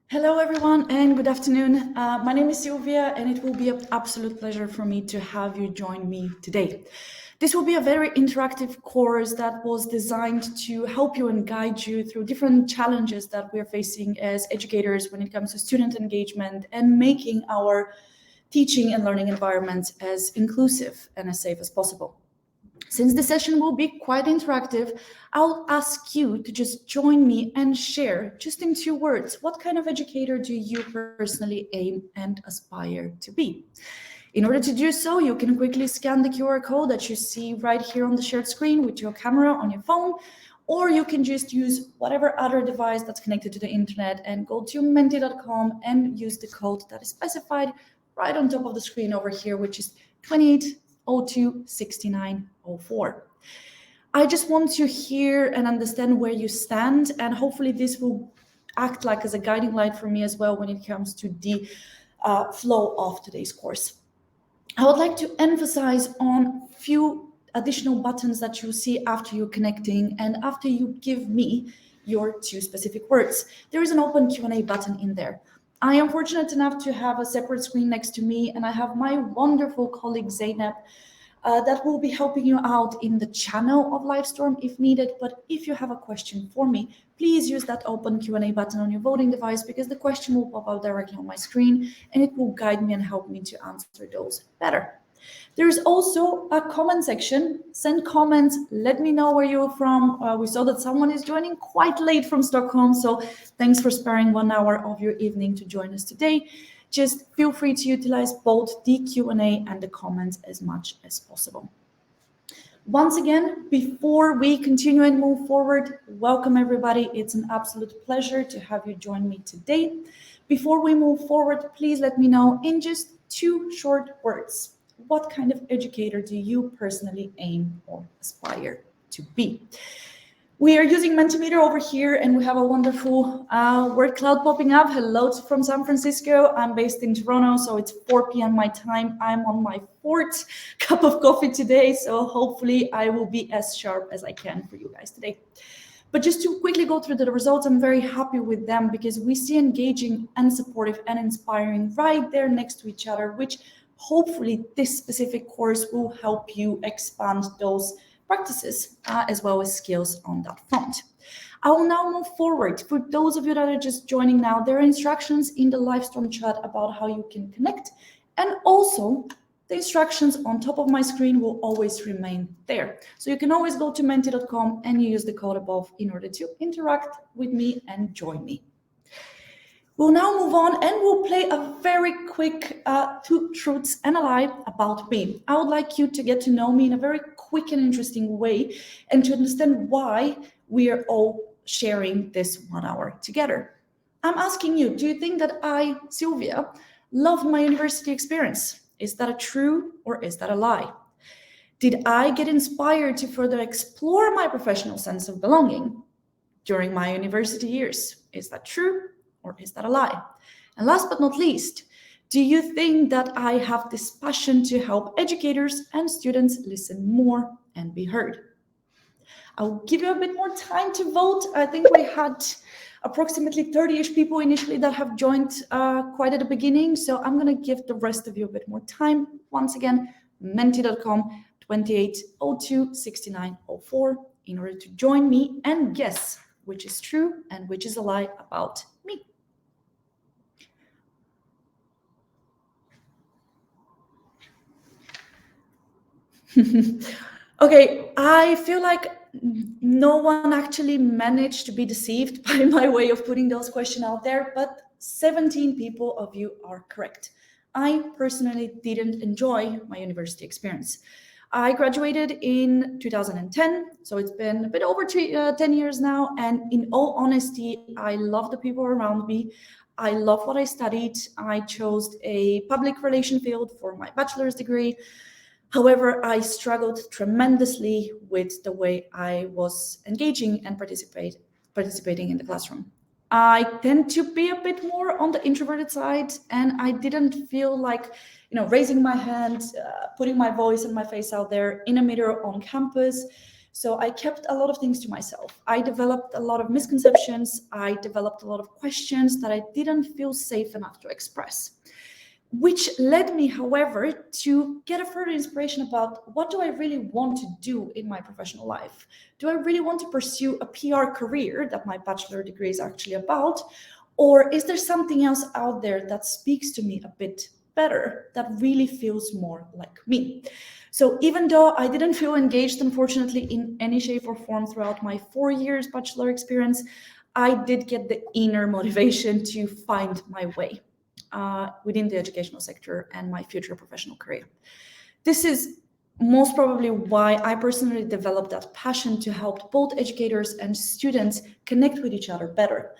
Hello, everyone, and good afternoon. My name is Sylvia, and it will be an absolute pleasure for me to have you join me today. This will be a very interactive course that was designed to help you and guide you through different challenges that we're facing as educators when it comes to student engagement and making our teaching and learning environments as inclusive and as safe as possible. Since the session will be quite interactive, I'll ask you to just join me and share, just in 2 words, what kind of educator do you personally aim and aspire to be? In order to do so, you can quickly scan the QR code that you see right here on the shared screen with your camera on your phone, or you can just use whatever other device that's connected to the internet and go to menti.com and use the code that is specified right on top of the screen over here, which is 28026904. I just want to hear and understand where you stand, and hopefully this will act like as a guiding light for me as well when it comes to the flow of today's course. I would like to emphasize on a few additional buttons that you see after you're connecting and after you give me your 2 specific words. There is an open Q&A button in there. I am fortunate enough to have a separate screen next to me, and I have my wonderful colleague Zainab that will be helping you out in the channel of Livestorm if needed. But if you have a question for me, please use that open Q&A button on your voting device, because the question will pop out directly on my screen and it will guide me and help me to answer those better. There's also a comment section. Send comments. Let me know where you're from. We saw that someone is joining quite late from Stockholm, so thanks for sparing 1 hour of your evening to join us today. Just feel free to utilize both the Q&A and the comments as much as possible. Once again, before we continue and move forward, welcome everybody. It's an absolute pleasure to have you join me today. Before we move forward, please let me know in just 2 short words, what kind of educator do you personally aim or aspire to be? We are using Mentimeter over here, and we have a wonderful word cloud popping up. Hello from San Francisco. I'm based in Toronto, so it's 4 p.m. my time. I'm on my 4th cup of coffee today, so hopefully I will be as sharp as I can for you guys today. But just to quickly go through the results, I'm very happy with them because we see engaging and supportive and inspiring right there next to each other, which hopefully this specific course will help you expand those practices as well as skills on that front. I will now move forward. For those of you that are just joining now, there are instructions in the Livestorm chat about how you can connect, and also the instructions on top of my screen will always remain there. So you can always go to menti.com and use the code above in order to interact with me and join me. We'll now move on and we'll play a very quick 2 truths and a lie about me. I would like you to get to know me in a very quick and interesting way and to understand why we are all sharing this 1 hour together. I'm asking you, do you think that I, Sylvia, loved my university experience? Is that a true or is that a lie? Did I get inspired to further explore my professional sense of belonging during my university years? Is that true? Or is that a lie? And last but not least, do you think that I have this passion to help educators and students listen more and be heard? I'll give you a bit more time to vote. I think we had approximately 30-ish people initially that have joined quite at the beginning. So I'm going to give the rest of you a bit more time. Once again, menti.com 28026904 in order to join me and guess which is true and which is a lie about me. Okay, I feel like no one actually managed to be deceived by my way of putting those questions out there, but 17 people of you are correct. I personally didn't enjoy my university experience. I graduated in 2010, so it's been a bit over 10 years now, and in all honesty, I love the people around me. I love what I studied. I chose a public relation field for my bachelor's degree. However, I struggled tremendously with the way I was engaging and participating in the classroom. I tend to be a bit more on the introverted side, and I didn't feel like, raising my hand, putting my voice and my face out there in a mirror on campus. So I kept a lot of things to myself. I developed a lot of misconceptions. I developed a lot of questions that I didn't feel safe enough to express, which led me, however, to get a further inspiration about what do I really want to do in my professional life? Do I really want to pursue a PR career that my bachelor degree is actually about? Or is there something else out there that speaks to me a bit better, that really feels more like me? So even though I didn't feel engaged, unfortunately, in any shape or form throughout my 4 years bachelor experience, I did get the inner motivation to find my way within the educational sector and my future professional career. This is most probably why I personally developed that passion to help both educators and students connect with each other better.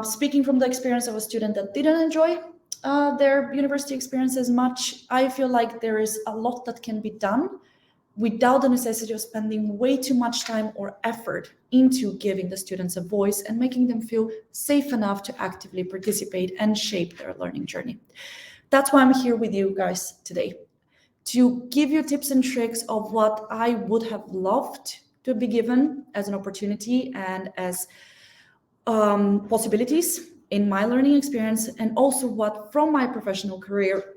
Speaking from the experience of a student that didn't enjoy their university experience as much, I feel like there is a lot that can be done without the necessity of spending way too much time or effort into giving the students a voice and making them feel safe enough to actively participate and shape their learning journey. That's why I'm here with you guys today, to give you tips and tricks of what I would have loved to be given as an opportunity and as possibilities in my learning experience, and also what from my professional career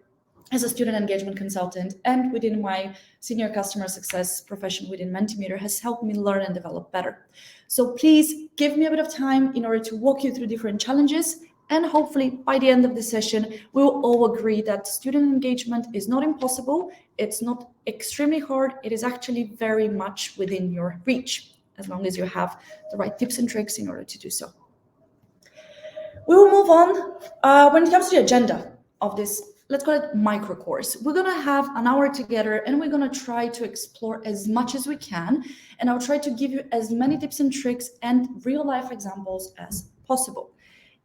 as a student engagement consultant and within my senior customer success profession within Mentimeter has helped me learn and develop better. So please give me a bit of time in order to walk you through different challenges, and hopefully by the end of the session, we will all agree that student engagement is not impossible, it's not extremely hard, it is actually very much within your reach, as long as you have the right tips and tricks in order to do so. We will move on. When it comes to the agenda of this, let's call it micro course, we're going to have an hour together and we're going to try to explore as much as we can. And I'll try to give you as many tips and tricks and real life examples as possible.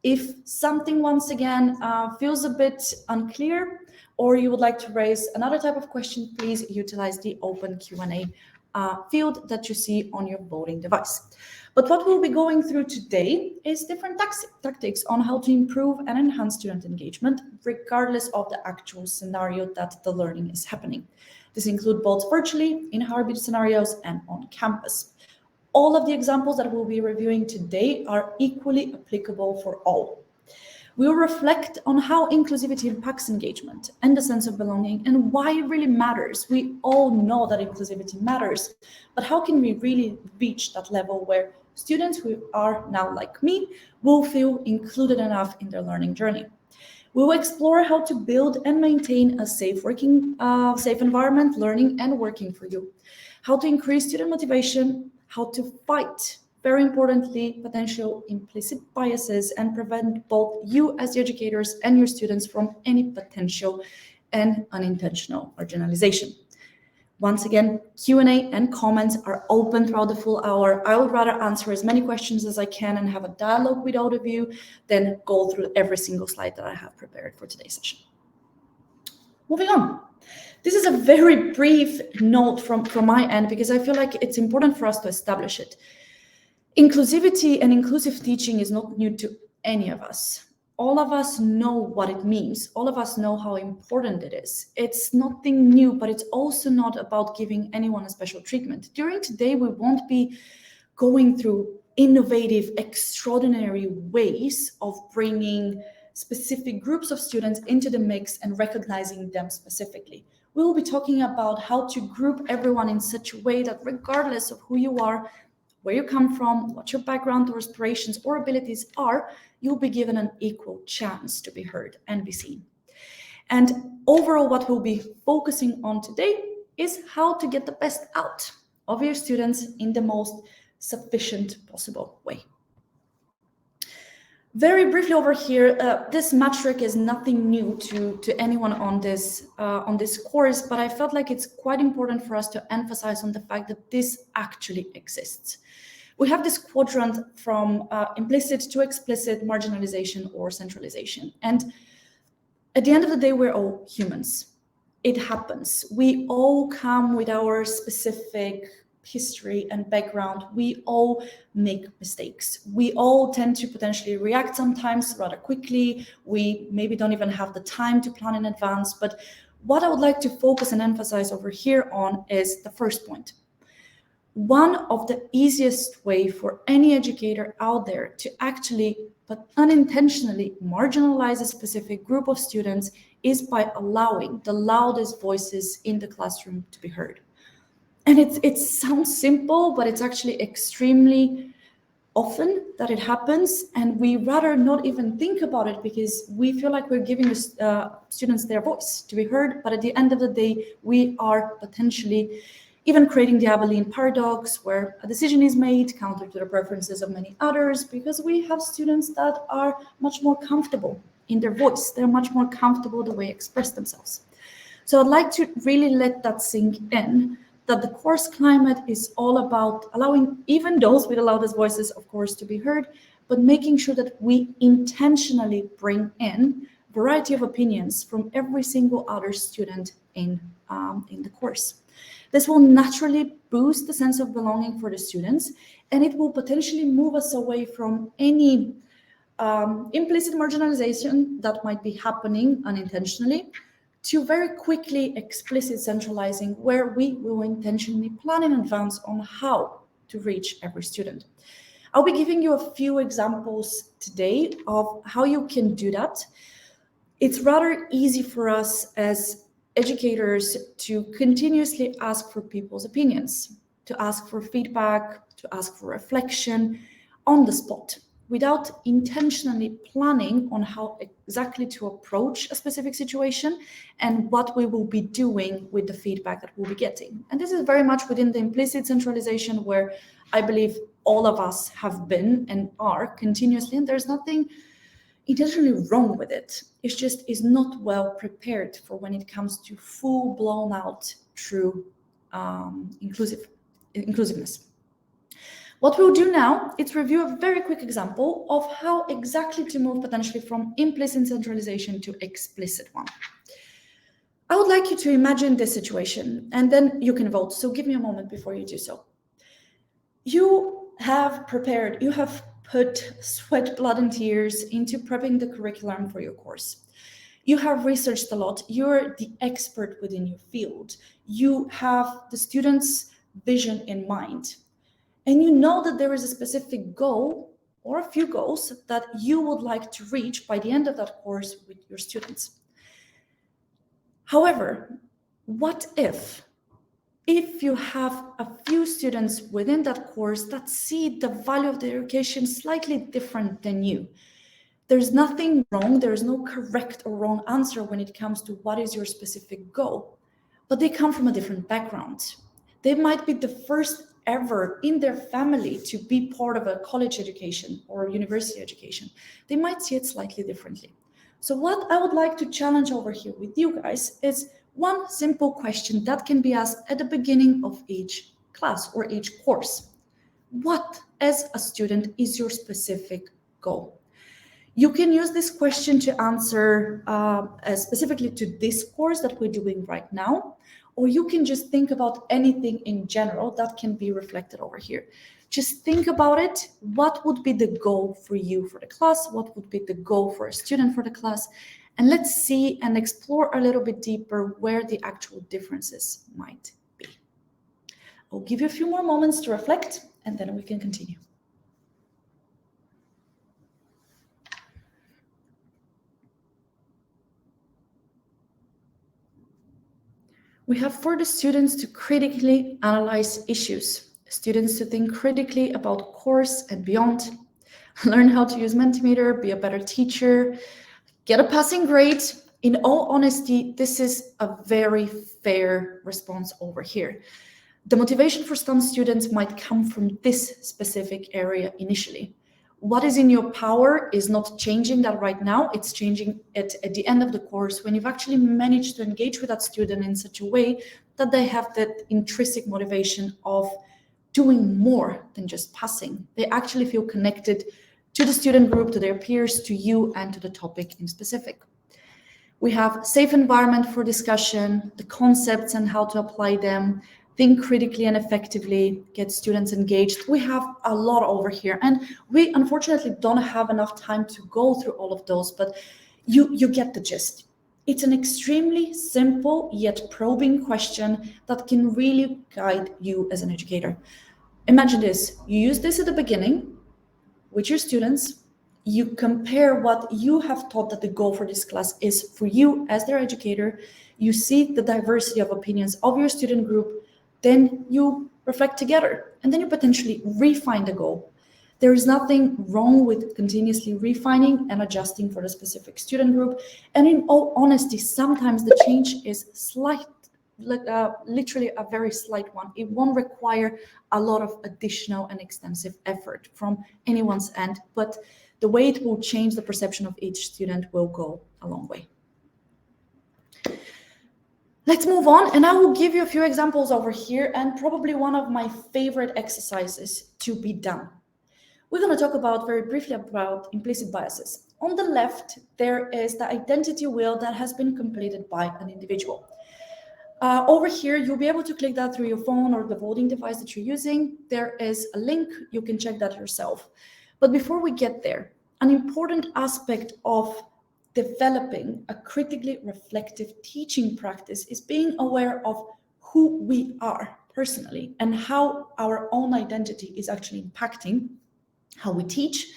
If something, once again, feels a bit unclear, or you would like to raise another type of question, please utilize the open Q&A field that you see on your voting device. But what we'll be going through today is different tactics on how to improve and enhance student engagement, regardless of the actual scenario that the learning is happening. This includes both virtually, in hybrid scenarios, and on campus. All of the examples that we'll be reviewing today are equally applicable for all. We'll reflect on how inclusivity impacts engagement and the sense of belonging and why it really matters. We all know that inclusivity matters, but how can we really reach that level where students who are now like me will feel included enough in their learning journey? We will explore how to build and maintain a safe environment, learning and working for you, how to increase student motivation, how to fight, very importantly, potential implicit biases and prevent both you as the educators and your students from any potential and unintentional marginalization. Once again, Q&A and comments are open throughout the full hour. I would rather answer as many questions as I can and have a dialogue with all of you than go through every single slide that I have prepared for today's session. Moving on. This is a very brief note from my end because I feel like it's important for us to establish it. Inclusivity and inclusive teaching is not new to any of us. All of us know what it means. All of us know how important it is. It's nothing new, but it's also not about giving anyone a special treatment. During today, we won't be going through innovative, extraordinary ways of bringing specific groups of students into the mix and recognizing them specifically. We will be talking about how to group everyone in such a way that regardless of who you are, where you come from, what your background or aspirations or abilities are, you'll be given an equal chance to be heard and be seen. And overall, what we'll be focusing on today is how to get the best out of your students in the most sufficient possible way. Very briefly over here, this metric is nothing new to anyone on this course, but I felt like it's quite important for us to emphasize on the fact that this actually exists. We have this quadrant from implicit to explicit marginalization or centralization. And at the end of the day, we're all humans. It happens. We all come with our specific history and background. We all make mistakes. We all tend to potentially react sometimes rather quickly. We maybe don't even have the time to plan in advance. But what I would like to focus and emphasize over here on is the first point. one of the easiest way for any educator out there to actually, but unintentionally, marginalize a specific group of students is by allowing the loudest voices in the classroom to be heard. And it sounds simple, but it's actually extremely often that it happens, and we rather not even think about it because we feel like we're giving students their voice to be heard. But at the end of the day, we are potentially even creating the Abilene paradox, where a decision is made counter to the preferences of many others, because we have students that are much more comfortable in their voice. They're much more comfortable the way they express themselves. So I'd like to really let that sink in, that the course climate is all about allowing even those with the loudest voices, of course, to be heard, but making sure that we intentionally bring in a variety of opinions from every single other student in the course. This will naturally boost the sense of belonging for the students, and it will potentially move us away from any implicit marginalization that might be happening unintentionally, to very quickly explicit centralizing, where we will intentionally plan in advance on how to reach every student. I'll be giving you a few examples today of how you can do that. It's rather easy for us as educators to continuously ask for people's opinions, to ask for feedback, to ask for reflection on the spot, without intentionally planning on how exactly to approach a specific situation and what we will be doing with the feedback that we'll be getting. And this is very much within the implicit centralization, where I believe all of us have been and are continuously, and there's nothing intentionally wrong with it. It's just is not well prepared for when it comes to full blown out true inclusiveness. What we'll do now is review a very quick example of how exactly to move potentially from implicit centralization to explicit one. I would like you to imagine this situation, and then you can vote. So give me a moment before you do so. You have prepared, you have put sweat, blood, and tears into prepping the curriculum for your course. You have researched a lot. You're the expert within your field. You have the students' vision in mind. And you know that there is a specific goal or a few goals that you would like to reach by the end of that course with your students. However, what if you have a few students within that course that see the value of the education slightly different than you? There's nothing wrong, there's no correct or wrong answer when it comes to what is your specific goal, but they come from a different background. They might be the first ever in their family to be part of a college education or university education. They might see it slightly differently. So what I would like to challenge over here with you guys is one simple question that can be asked at the beginning of each class or each course. What, as a student, is your specific goal? You can use this question to answer specifically to this course that we're doing right now, or you can just think about anything in general that can be reflected over here. Just think about it. What would be the goal for you for the class? What would be the goal for a student for the class? And let's see and explore a little bit deeper where the actual differences might be. I'll give you a few more moments to reflect, and then we can continue. We have for the students to critically analyze issues, students to think critically about course and beyond, learn how to use Mentimeter, be a better teacher, get a passing grade. In all honesty, this is a very fair response over here. The motivation for some students might come from this specific area initially. What is in your power is not changing that right now. It's changing it at the end of the course, when you've actually managed to engage with that student in such a way that they have that intrinsic motivation of doing more than just passing. They actually feel connected to the student group, to their peers, to you, and to the topic in specific. We have safe environment for discussion, the concepts and how to apply them, think critically and effectively, get students engaged. We have a lot over here, and we unfortunately don't have enough time to go through all of those, but you get the gist. It's an extremely simple yet probing question that can really guide you as an educator. Imagine this, you use this at the beginning with your students, you compare what you have taught that the goal for this class is for you as their educator, you see the diversity of opinions of your student group, then you reflect together, and then you potentially refine the goal. There is nothing wrong with continuously refining and adjusting for the specific student group. And in all honesty, sometimes the change is slight, literally a very slight one. It won't require a lot of additional and extensive effort from anyone's end, but the way it will change the perception of each student will go a long way. Let's move on, and I will give you a few examples over here, and probably one of my favorite exercises to be done. We're going to talk about very briefly about implicit biases. On the left, there is the identity wheel that has been completed by an individual. Over here, you'll be able to click that through your phone or the voting device that you're using. There is a link, you can check that yourself. But before we get there, an important aspect of developing a critically reflective teaching practice is being aware of who we are personally and how our own identity is actually impacting how we teach,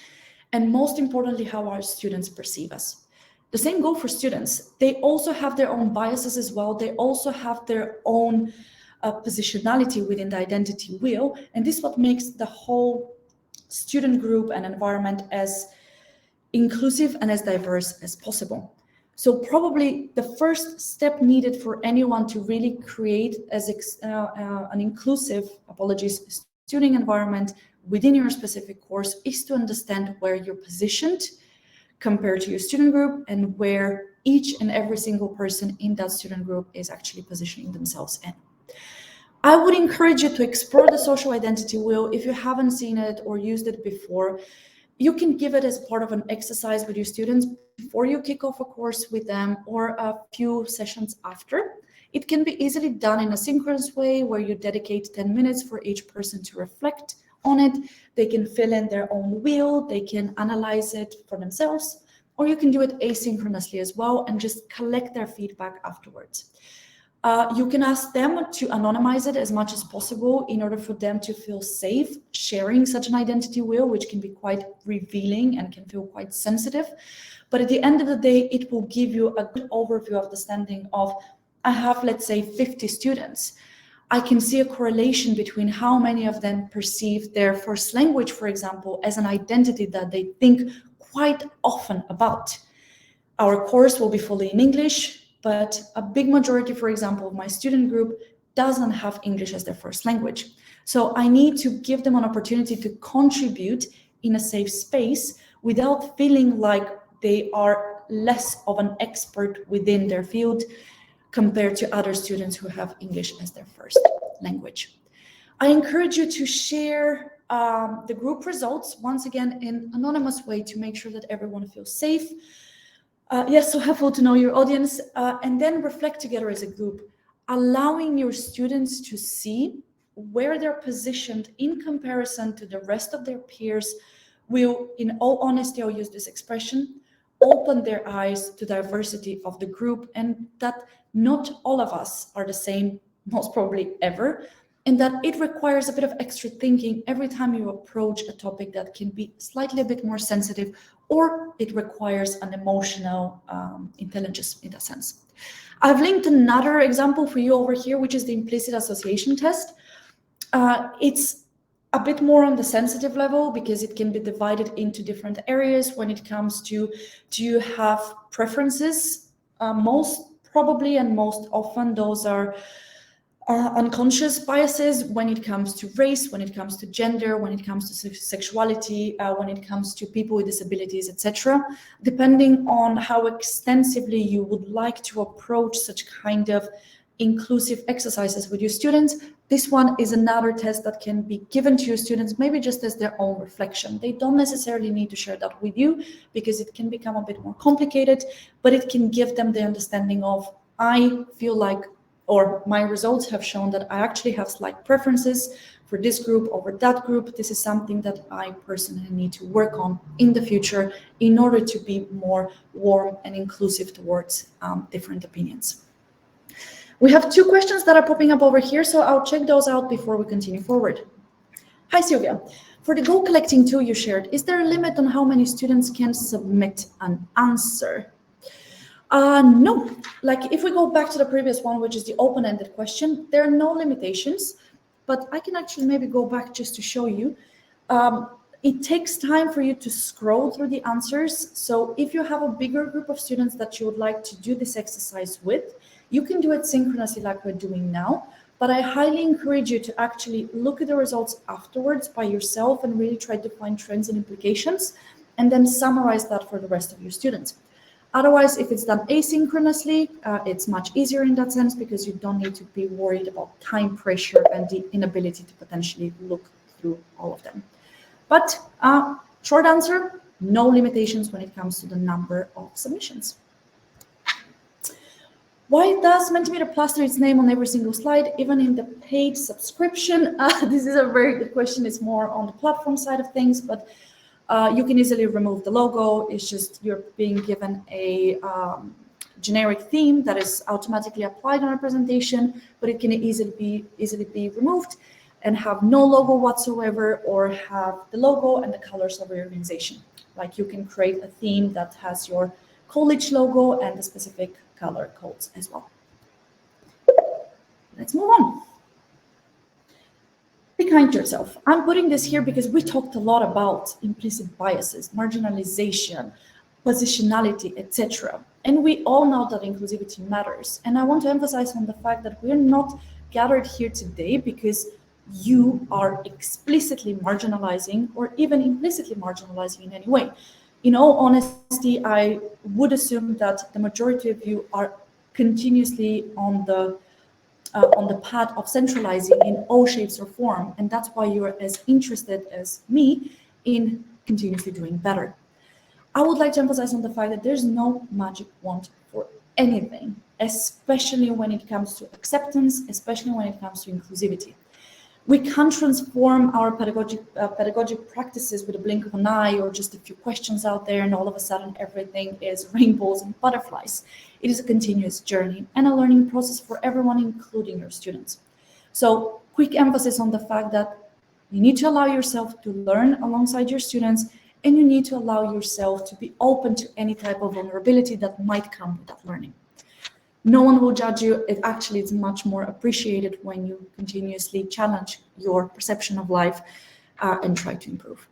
and most importantly, how our students perceive us. The same goes for students. They also have their own biases as well. They also have their own positionality within the identity wheel, and this is what makes the whole student group and environment as inclusive and as diverse as possible. So probably the first step needed for anyone to really create an inclusive, student environment within your specific course is to understand where you're positioned compared to your student group and where each and every single person in that student group is actually positioning themselves in. I would encourage you to explore the social identity wheel. If you haven't seen it or used it before, you can give it as part of an exercise with your students before you kick off a course with them or a few sessions after. It can be easily done in a synchronous way where you dedicate 10 minutes for each person to reflect on it. They can fill in their own wheel, they can analyze it for themselves, or you can do it asynchronously as well and just collect their feedback afterwards. You can ask them to anonymize it as much as possible in order for them to feel safe sharing such an identity wheel, which can be quite revealing and can feel quite sensitive. But at the end of the day, it will give you a good overview of the standing of, I have, let's say, 50 students. I can see a correlation between how many of them perceive their first language, for example, as an identity that they think quite often about. Our course will be fully in English, but a big majority, for example, of my student group doesn't have English as their first language. So I need to give them an opportunity to contribute in a safe space without feeling like they are less of an expert within their field compared to other students who have English as their first language. I encourage you to share the group results, once again, in anonymous way to make sure that everyone feels safe. Yes, so helpful to know your audience, and then reflect together as a group, allowing your students to see where they're positioned in comparison to the rest of their peers will, in all honesty, I'll use this expression, open their eyes to diversity of the group, and that not all of us are the same, most probably ever, and that it requires a bit of extra thinking every time you approach a topic that can be slightly a bit more sensitive, or it requires an emotional intelligence in that sense. I've linked another example for you over here, which is the implicit association test. It's a bit more on the sensitive level because it can be divided into different areas when it comes to, do you have preferences? Most probably and most often those are unconscious biases when it comes to race, when it comes to gender, when it comes to sexuality, when it comes to people with disabilities, etc. Depending on how extensively you would like to approach such kind of inclusive exercises with your students, this one is another test that can be given to your students, maybe just as their own reflection. They don't necessarily need to share that with you because it can become a bit more complicated, but it can give them the understanding of, I feel like, or my results have shown that I actually have slight preferences for this group over that group. This is something that I personally need to work on in the future in order to be more warm and inclusive towards different opinions. We have two questions that are popping up over here, so I'll check those out before we continue forward. Hi, Sylvia. For the goal collecting tool you shared, is there a limit on how many students can submit an answer? No. Like if we go back to the previous one, which is the open-ended question, there are no limitations, but I can actually maybe go back just to show you. It takes time for you to scroll through the answers. So if you have a bigger group of students that you would like to do this exercise with, you can do it synchronously like we're doing now. But I highly encourage you to actually look at the results afterwards by yourself and really try to find trends and implications, and then summarize that for the rest of your students. Otherwise, if it's done asynchronously, it's much easier in that sense because you don't need to be worried about time pressure and the inability to potentially look through all of them. But short answer, no limitations when it comes to the number of submissions. Why does Mentimeter plaster its name on every single slide, even in the paid subscription? This is a very good question. It's more on the platform side of things, but you can easily remove the logo. It's just you're being given a generic theme that is automatically applied on a presentation, but it can easily be removed and have no logo whatsoever, or have the logo and the colors of your organization. Like you can create a theme that has your college logo and the specific color codes as well. Let's move on. Be kind to yourself. I'm putting this here because we talked a lot about implicit biases, marginalization, positionality, etc. And we all know that inclusivity matters. And I want to emphasize on the fact that we're not gathered here today because you are explicitly marginalizing or even implicitly marginalizing in any way. In all honesty, I would assume that the majority of you are continuously on the path of centralizing in all shapes or form, and that's why you're as interested as me in continuously doing better. I would like to emphasize on the fact that there's no magic wand for anything, especially when it comes to acceptance, especially when it comes to inclusivity. We can't transform our pedagogic practices with a blink of an eye or just a few questions out there and all of a sudden everything is rainbows and butterflies. It is a continuous journey and a learning process for everyone, including your students. So quick emphasis on the fact that you need to allow yourself to learn alongside your students, and you need to allow yourself to be open to any type of vulnerability that might come with that learning. No one will judge you. It actually is much more appreciated when you continuously challenge your perception of life and try to improve.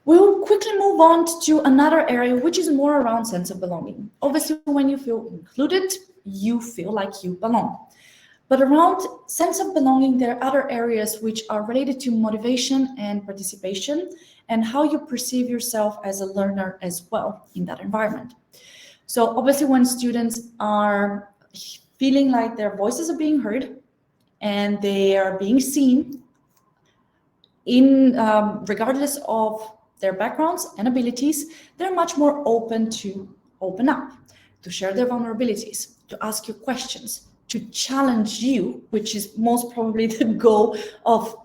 We'll quickly move on to another area, which is more around sense of belonging. Obviously, when you feel included, you feel like you belong. But around sense of belonging, there are other areas which are related to motivation and participation and how you perceive yourself as a learner as well in that environment. So obviously when students are feeling like their voices are being heard and they are being seen in regardless of their backgrounds and abilities, they're much more open to open up, to share their vulnerabilities, to ask you questions, to challenge you, which is most probably the goal of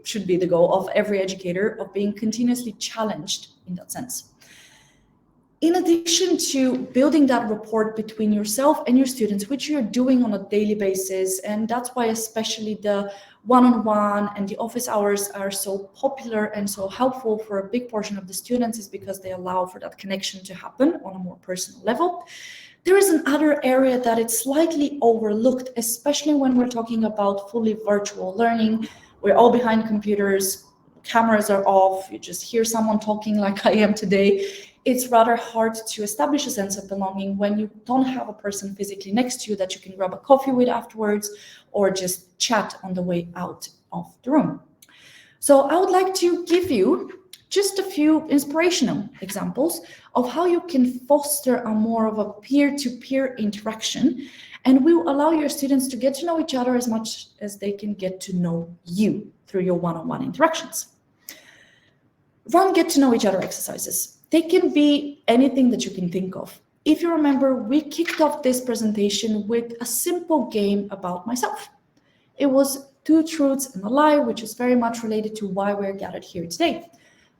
should be the goal of every educator, of being continuously challenged in that sense. In addition to building that rapport between yourself and your students, which you're doing on a daily basis, and that's why especially the one-on-one and the office hours are so popular and so helpful for a big portion of the students, is because they allow for that connection to happen on a more personal level. There is another area that it's slightly overlooked, especially when we're talking about fully virtual learning. We're all behind computers, cameras are off, you just hear someone talking like I am today. It's rather hard to establish a sense of belonging when you don't have a person physically next to you that you can grab a coffee with afterwards or just chat on the way out of the room. So I would like to give you just a few inspirational examples of how you can foster a more of a peer-to-peer interaction, and will allow your students to get to know each other as much as they can get to know you through your one-on-one interactions. Run get to know each other exercises. They can be anything that you can think of. If you remember, we kicked off this presentation with a simple game about myself. It was 2 truths and a lie, which is very much related to why we're gathered here today.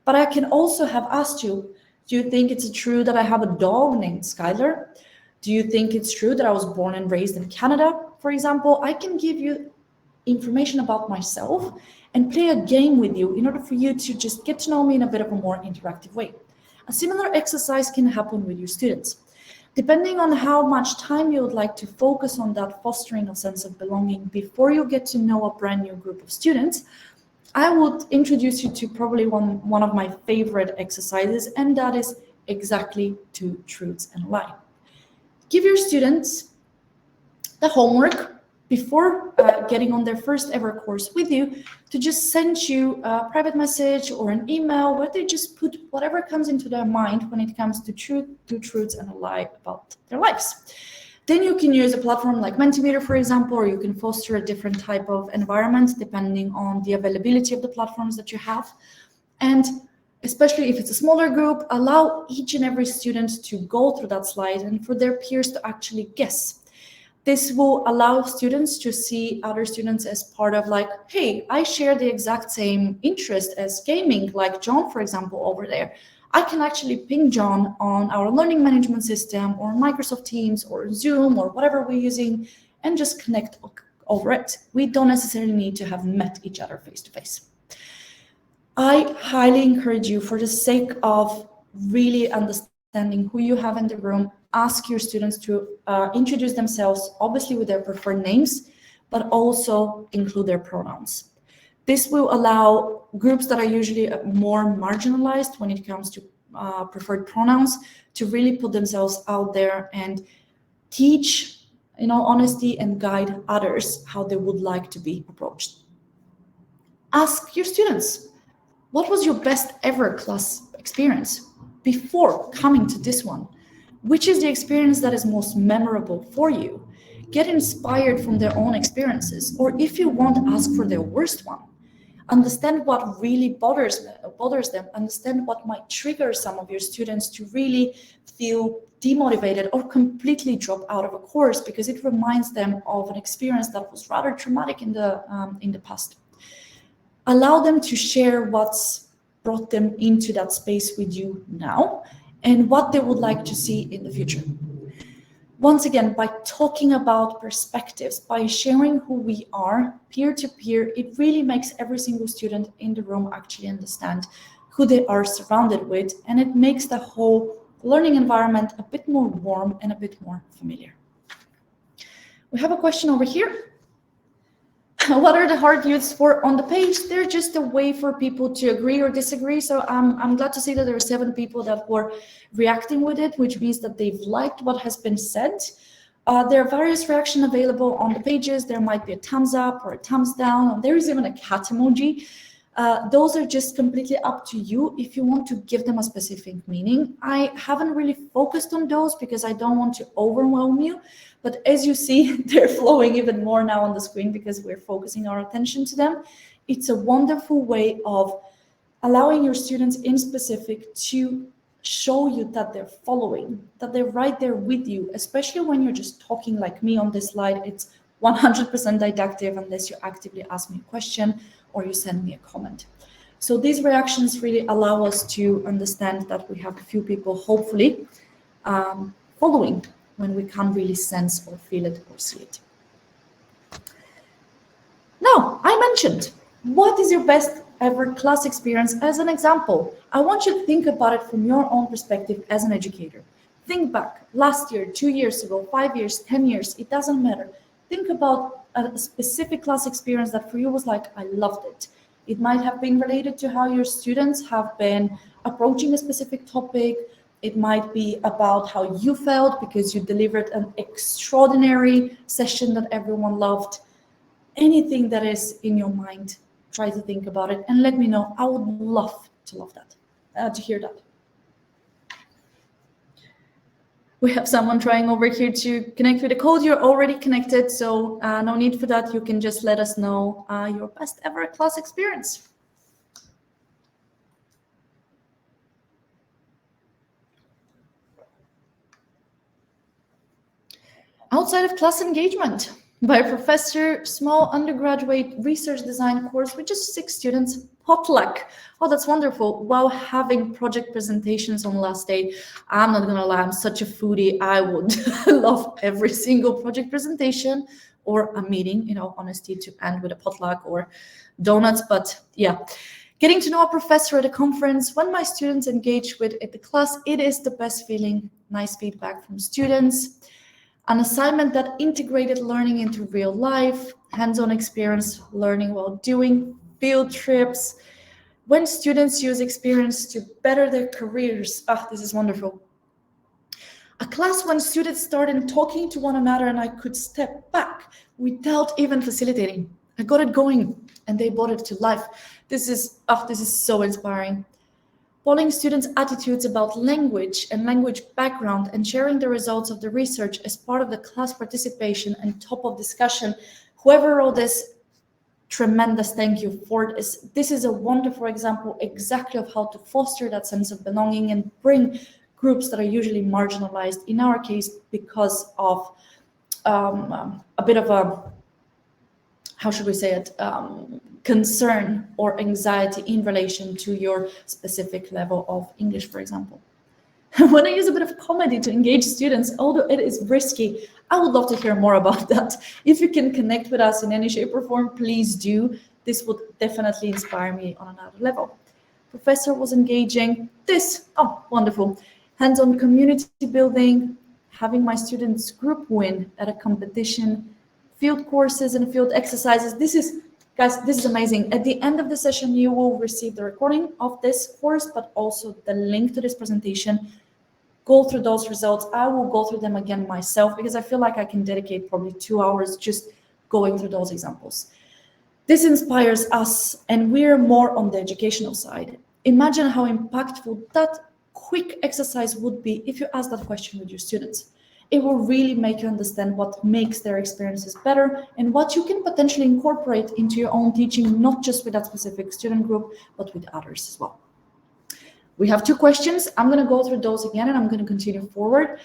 But I can also have asked you, do you think it's true that I have a dog named Skylar? Do you think it's true that I was born and raised in Canada, for example? I can give you information about myself and play a game with you in order for you to just get to know me in a bit of a more interactive way. A similar exercise can happen with your students. Depending on how much time you would like to focus on that fostering of sense of belonging before you get to know a brand new group of students, I would introduce you to probably one of my favorite exercises, and that is exactly 2 truths and a lie. Give your students the homework before getting on their first ever course with you to just send you a private message or an email where they just put whatever comes into their mind when it comes to 2 truths and a lie about their lives. Then you can use a platform like Mentimeter, for example, or you can foster a different type of environment depending on the availability of the platforms that you have. And especially if it's a smaller group, allow each and every student to go through that slide and for their peers to actually guess. This will allow students to see other students as part of like, hey, I share the exact same interest as gaming, like John, for example, over there. I can actually ping John on our learning management system or Microsoft Teams or Zoom or whatever we're using and just connect over it. We don't necessarily need to have met each other face to face. I highly encourage you, for the sake of really understanding who you have in the room, ask your students to introduce themselves, obviously with their preferred names, but also include their pronouns. This will allow groups that are usually more marginalized when it comes to preferred pronouns to really put themselves out there and teach, honesty and guide others how they would like to be approached. Ask your students, what was your best ever class experience before coming to this one? Which is the experience that is most memorable for you? Get inspired from their own experiences, or if you want, ask for their worst one. Understand what really bothers them, understand what might trigger some of your students to really feel demotivated or completely drop out of a course because it reminds them of an experience that was rather traumatic in the past. Allow them to share what's brought them into that space with you now and what they would like to see in the future. Once again, by talking about perspectives, by sharing who we are peer to peer, it really makes every single student in the room actually understand who they are surrounded with, and it makes the whole learning environment a bit more warm and a bit more familiar. We have a question over here. What are the heart youths for on the page? They're just a way for people to agree or disagree. So I'm glad to see that there are 7 people that were reacting with it, which means that they've liked what has been said. There are various reactions available on the pages. There might be a thumbs up or a thumbs down. There is even a cat emoji. Those are just completely up to you if you want to give them a specific meaning. I haven't really focused on those because I don't want to overwhelm you. But as you see, they're flowing even more now on the screen because we're focusing our attention to them. It's a wonderful way of allowing your students in specific to show you that they're following, that they're right there with you, especially when you're just talking like me on this slide. It's 100% didactic unless you actively ask me a question or you send me a comment. So these reactions really allow us to understand that we have a few people, hopefully, following when we can't really sense or feel it or see it. Now, I mentioned, what is your best ever class experience as an example? I want you to think about it from your own perspective as an educator. Think back, last year, 2 years ago, 5 years, 10 years, it doesn't matter. Think about a specific class experience that for you was like, I loved it. It might have been related to how your students have been approaching a specific topic. It might be about how you felt because you delivered an extraordinary session that everyone loved. Anything that is in your mind, try to think about it and let me know. I would love that, to hear that. We have someone trying over here to connect with the code. You're already connected, so no need for that. You can just let us know your best ever class experience. Outside of class engagement, by a professor, small undergraduate research design course with just 6 students, potluck. Oh, that's wonderful. While having project presentations on last day, I'm not gonna lie, I'm such a foodie. I would love every single project presentation or a meeting, in all honesty, to end with a potluck or donuts. But yeah, getting to know a professor at a conference, when my students engage with the class, it is the best feeling. Nice feedback from students. An assignment that integrated learning into real life, hands-on experience, learning while doing, field trips. When students use experience to better their careers, this is wonderful. A class when students started talking to one another and I could step back without even facilitating. I got it going and they brought it to life. This is so inspiring. Polling students' attitudes about language and language background and sharing the results of the research as part of the class participation and top of discussion. Whoever wrote this, tremendous thank you for this. This is a wonderful example exactly of how to foster that sense of belonging and bring groups that are usually marginalized, in our case, because of a bit of a, how should we say it, concern or anxiety in relation to your specific level of English, for example. When I use a bit of comedy to engage students, although it is risky, I would love to hear more about that. If you can connect with us in any shape or form, please do. This would definitely inspire me on another level. Professor was engaging. This, wonderful. Hands-on community building, having my students group win at a competition, field courses and field exercises. This is amazing. At the end of the session, you will receive the recording of this course, but also the link to this presentation. Go through those results. I will go through them again myself because I feel like I can dedicate probably 2 hours just going through those examples. This inspires us, and we're more on the educational side. Imagine how impactful that quick exercise would be if you ask that question with your students. It will really make you understand what makes their experiences better and what you can potentially incorporate into your own teaching, not just with that specific student group, but with others as well. We have 2 questions. I'm going to go through those again and I'm going to continue forward.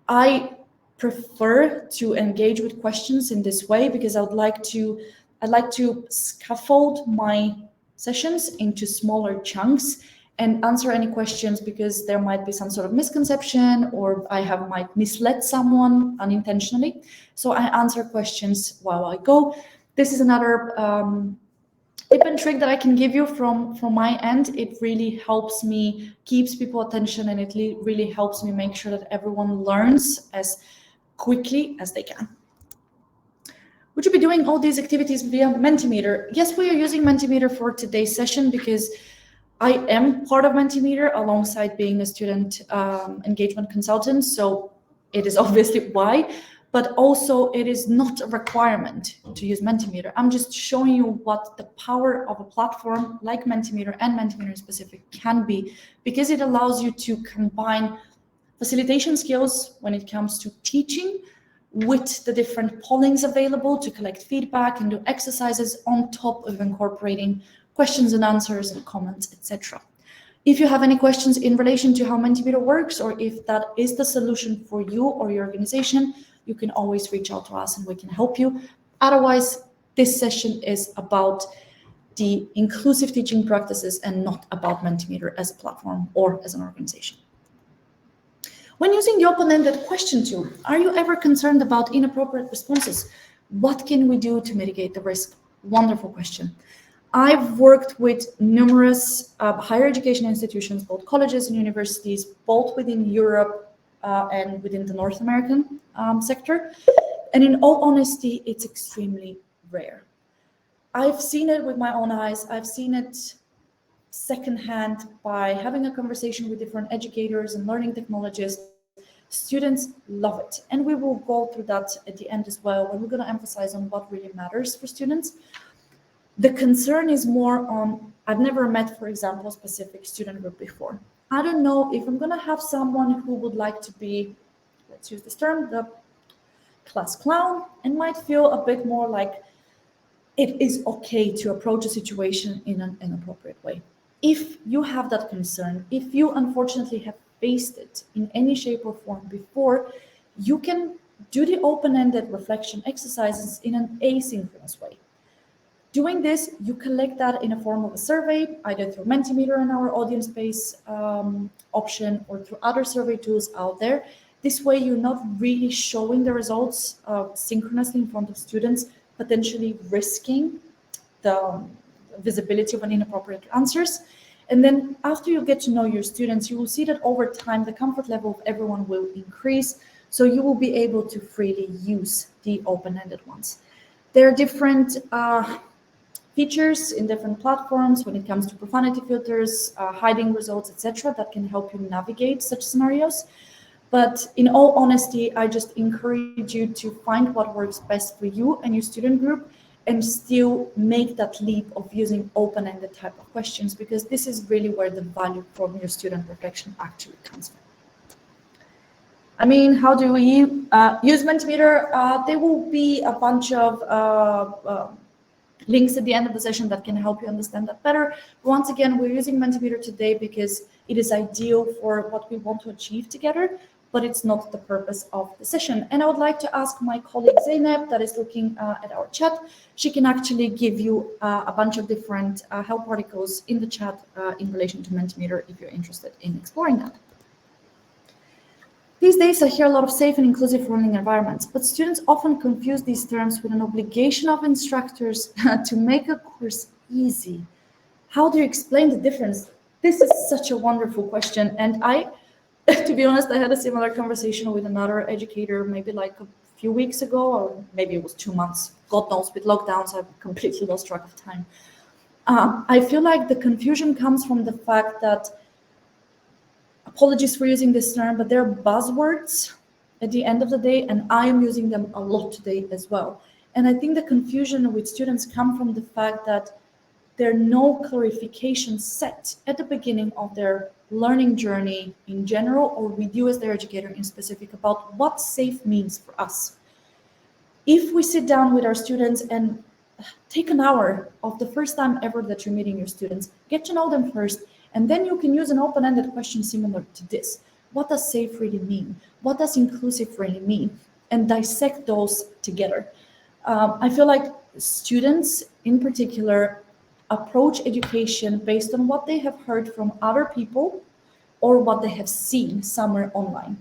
I prefer to engage with questions in this way because I'd like to scaffold my sessions into smaller chunks and answer any questions because there might be some sort of misconception or might misled someone unintentionally. So I answer questions while I go. This is another tip and trick that I can give you from my end. It really helps me, keeps people attention, and it really helps me make sure that everyone learns as quickly as they can. Would you be doing all these activities via Mentimeter? Yes, we are using Mentimeter for today's session because I am part of Mentimeter alongside being a student engagement consultant. So it is obviously why, but also it is not a requirement to use Mentimeter. I'm just showing you what the power of a platform like Mentimeter and Mentimeter in specific can be, because it allows you to combine facilitation skills when it comes to teaching with the different pollings available to collect feedback and do exercises on top of incorporating questions and answers and comments, etc. If you have any questions in relation to how Mentimeter works, or if that is the solution for you or your organization, you can always reach out to us and we can help you. Otherwise, this session is about the inclusive teaching practices and not about Mentimeter as a platform or as an organization. When using the open-ended question tool, are you ever concerned about inappropriate responses? What can we do to mitigate the risk? Wonderful question. I've worked with numerous higher education institutions, both colleges and universities, both within Europe and within the North American sector. And in all honesty, it's extremely rare. I've seen it with my own eyes. I've seen it secondhand by having a conversation with different educators and learning technologists. Students love it. And we will go through that at the end as well, when we're going to emphasize on what really matters for students. The concern is more on, I've never met, for example, a specific student group before. I don't know if I'm going to have someone who would like to be, let's use this term, the class clown, and might feel a bit more like it is okay to approach a situation in an inappropriate way. If you have that concern, if you unfortunately have faced it in any shape or form before, you can do the open-ended reflection exercises in an asynchronous way. Doing this, you collect that in a form of a survey, either through Mentimeter and our audience base option or through other survey tools out there. This way, you're not really showing the results synchronously in front of students, potentially risking the visibility of an inappropriate answers. And then after you get to know your students, you will see that over time, the comfort level of everyone will increase. So you will be able to freely use the open-ended ones. There are different features in different platforms when it comes to profanity filters, hiding results, etc., that can help you navigate such scenarios. But in all honesty, I just encourage you to find what works best for you and your student group, and still make that leap of using open-ended type of questions, because this is really where the value from your student reflection actually comes from. I mean, how do we use Mentimeter? There will be a bunch of links at the end of the session that can help you understand that better. Once again, we're using Mentimeter today because it is ideal for what we want to achieve together, but it's not the purpose of the session. And I would like to ask my colleague Zeynep, that is looking at our chat. She can actually give you a bunch of different help articles in the chat in relation to Mentimeter if you're interested in exploring that. These days, I hear a lot of safe and inclusive learning environments, but students often confuse these terms with an obligation of instructors to make a course easy. How do you explain the difference? This is such a wonderful question. And to be honest, I had a similar conversation with another educator maybe like a few weeks ago, or maybe it was 2 months. God knows, with lockdowns, I've completely lost track of time. I feel like the confusion comes from the fact that, apologies for using this term, but they're buzzwords at the end of the day, and I am using them a lot today as well. And I think the confusion with students come from the fact that there are no clarifications set at the beginning of their learning journey in general, or with you as their educator in specific, about what safe means for us. If we sit down with our students and take an hour of the first time ever that you're meeting your students, get to know them first, and then you can use an open-ended question similar to this. What does safe really mean? What does inclusive really mean? And dissect those together. I feel like students in particular approach education based on what they have heard from other people or what they have seen somewhere online.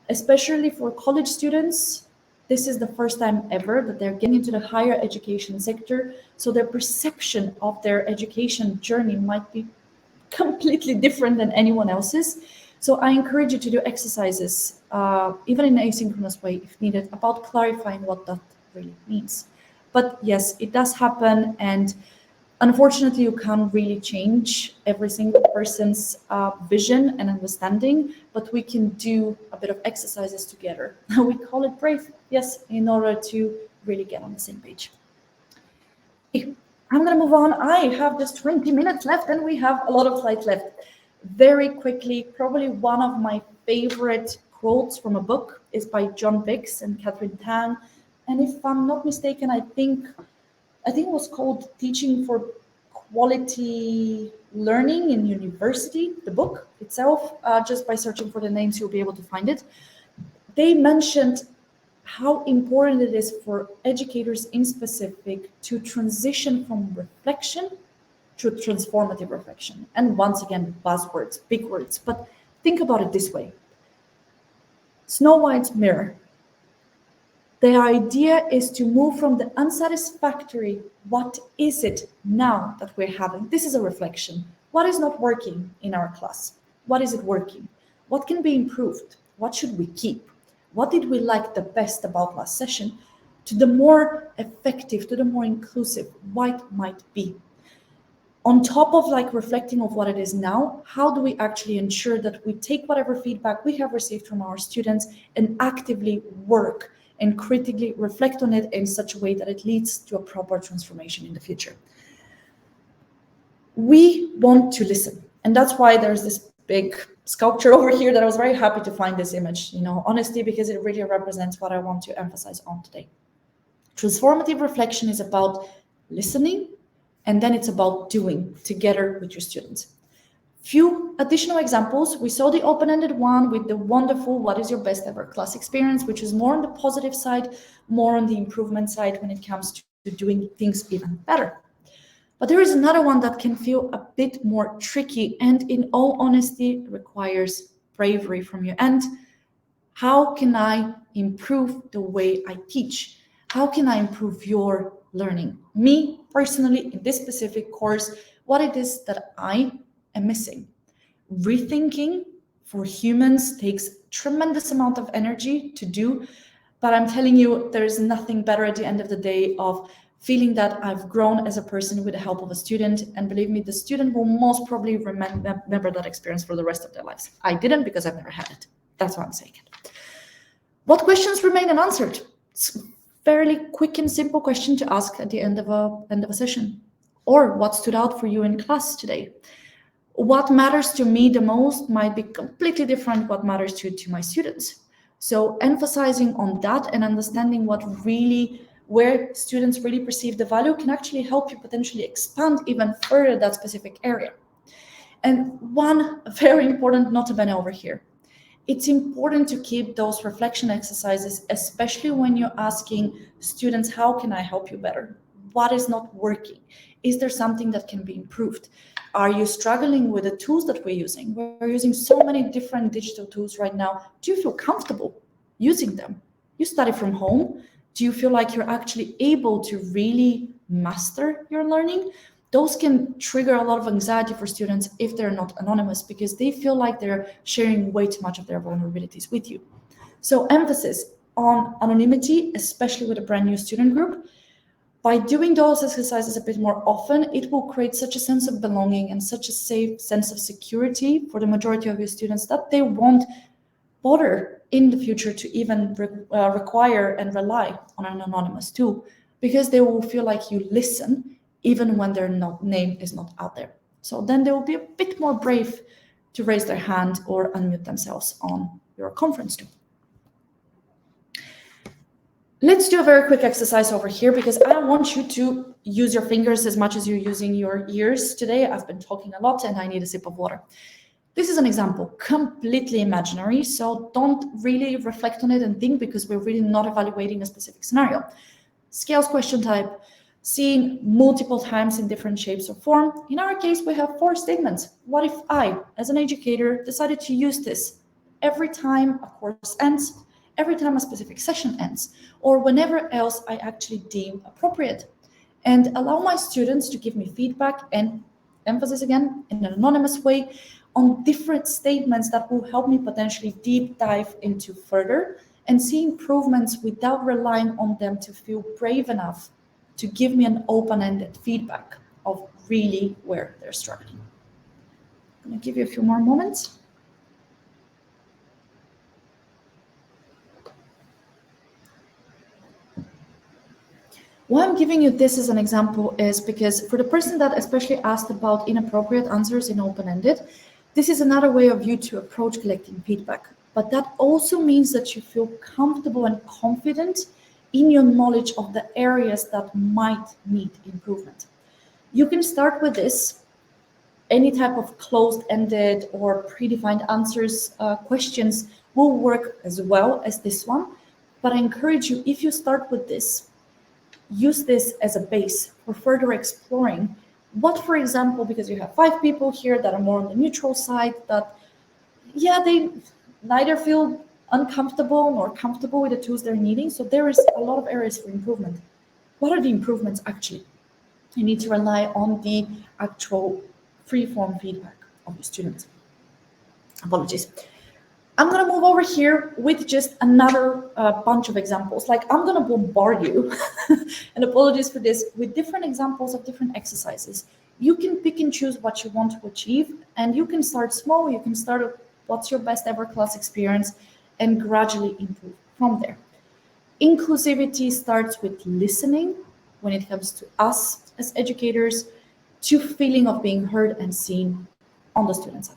Especially for college students, this is the first time ever that they're getting into the higher education sector, so their perception of their education journey might be completely different than anyone else's. So I encourage you to do exercises, even in an asynchronous way if needed, about clarifying what that really means. But yes, it does happen, and unfortunately, you can't really change every single person's vision and understanding, but we can do a bit of exercises together. We call it BRAVE, yes, in order to really get on the same page. I'm going to move on. I have just 20 minutes left, and we have a lot of slides left. Very quickly, probably one of my favorite quotes from a book is by John Biggs and Catherine Tang. And if I'm not mistaken, I think it was called Teaching for Quality Learning in University, the book itself. Just by searching for the names, you'll be able to find it. They mentioned how important it is for educators in specific to transition from reflection to transformative reflection. And once again, buzzwords, big words, but think about it this way. Snow White's mirror. The idea is to move from the unsatisfactory, what is it now that we're having? This is a reflection. What is not working in our class? What is it working? What can be improved? What should we keep? What did we like the best about last session? To the more effective, to the more inclusive, what might be. On top of like reflecting of what it is now, how do we actually ensure that we take whatever feedback we have received from our students and actively work and critically reflect on it in such a way that it leads to a proper transformation in the future? We want to listen. And that's why there's this big sculpture over here that I was very happy to find this image, honestly, because it really represents what I want to emphasize on today. Transformative reflection is about listening, and then it's about doing together with your students. Few additional examples. We saw the open-ended one with the wonderful, what is your best ever class experience, which is more on the positive side, more on the improvement side when it comes to doing things even better. But there is another one that can feel a bit more tricky and in all honesty requires bravery from you. And How can I improve the way I teach? How can I improve your learning? Me personally, in this specific course, what it is that I am missing. Rethinking for humans takes tremendous amount of energy to do, but I'm telling you, there is nothing better at the end of the day of feeling that I've grown as a person with the help of a student. And believe me, the student will most probably remember that experience for the rest of their lives. I didn't, because I've never had it. That's why I'm saying it. What questions remain unanswered? It's a fairly quick and simple question to ask at the end of a session. Or what stood out for you in class today? What matters to me the most might be completely different what matters to my students. So emphasizing on that and understanding where students really perceive the value can actually help you potentially expand even further that specific area. And one very important nota bene over here. It's important to keep those reflection exercises, especially when you're asking students, how can I help you better? What is not working? Is there something that can be improved? Are you struggling with the tools that we're using? We're using so many different digital tools right now. Do you feel comfortable using them? You study from home. Do you feel like you're actually able to really master your learning? Those can trigger a lot of anxiety for students if they're not anonymous, because they feel like they're sharing way too much of their vulnerabilities with you. So emphasis on anonymity, especially with a brand new student group. By doing those exercises a bit more often, it will create such a sense of belonging and such a safe sense of security for the majority of your students that they won't bother in the future to even require and rely on an anonymous tool, because they will feel like you listen even when their name is not out there. So then they will be a bit more brave to raise their hand or unmute themselves on your conference tool. Let's do a very quick exercise over here, because I want you to use your fingers as much as you're using your ears today. I've been talking a lot and I need a sip of water. This is an example, completely imaginary, so don't really reflect on it and think, because we're really not evaluating a specific scenario. Scales question type, seen multiple times in different shapes or form. In our case, we have 4 statements. What if I, as an educator, decided to use this every time a course ends, every time a specific session ends, or whenever else I actually deem appropriate, and allow my students to give me feedback, and emphasis again, in an anonymous way, on different statements that will help me potentially deep dive into further and see improvements without relying on them to feel brave enough to give me an open-ended feedback of really where they're struggling. I'm going to give you a few more moments. Why I'm giving you this as an example is because for the person that especially asked about inappropriate answers in open-ended, this is another way of you to approach collecting feedback. But that also means that you feel comfortable and confident in your knowledge of the areas that might need improvement. You can start with this. Any type of closed-ended or predefined answers, questions will work as well as this one. But I encourage you, if you start with this, use this as a base for further exploring what, for example, because you have 5 people here that are more on the neutral side, that, yeah, they neither feel uncomfortable nor comfortable with the tools they're needing. So there is a lot of areas for improvement. What are the improvements actually? You need to rely on the actual free-form feedback of the students. Apologies. I'm going to move over here with just another bunch of examples. Like, I'm going to bombard you, and apologies for this, with different examples of different exercises. You can pick and choose what you want to achieve, and you can start small. You can start with what's your best ever class experience and gradually improve from there. Inclusivity starts with listening when it comes to us as educators, to feeling of being heard and seen on the student side.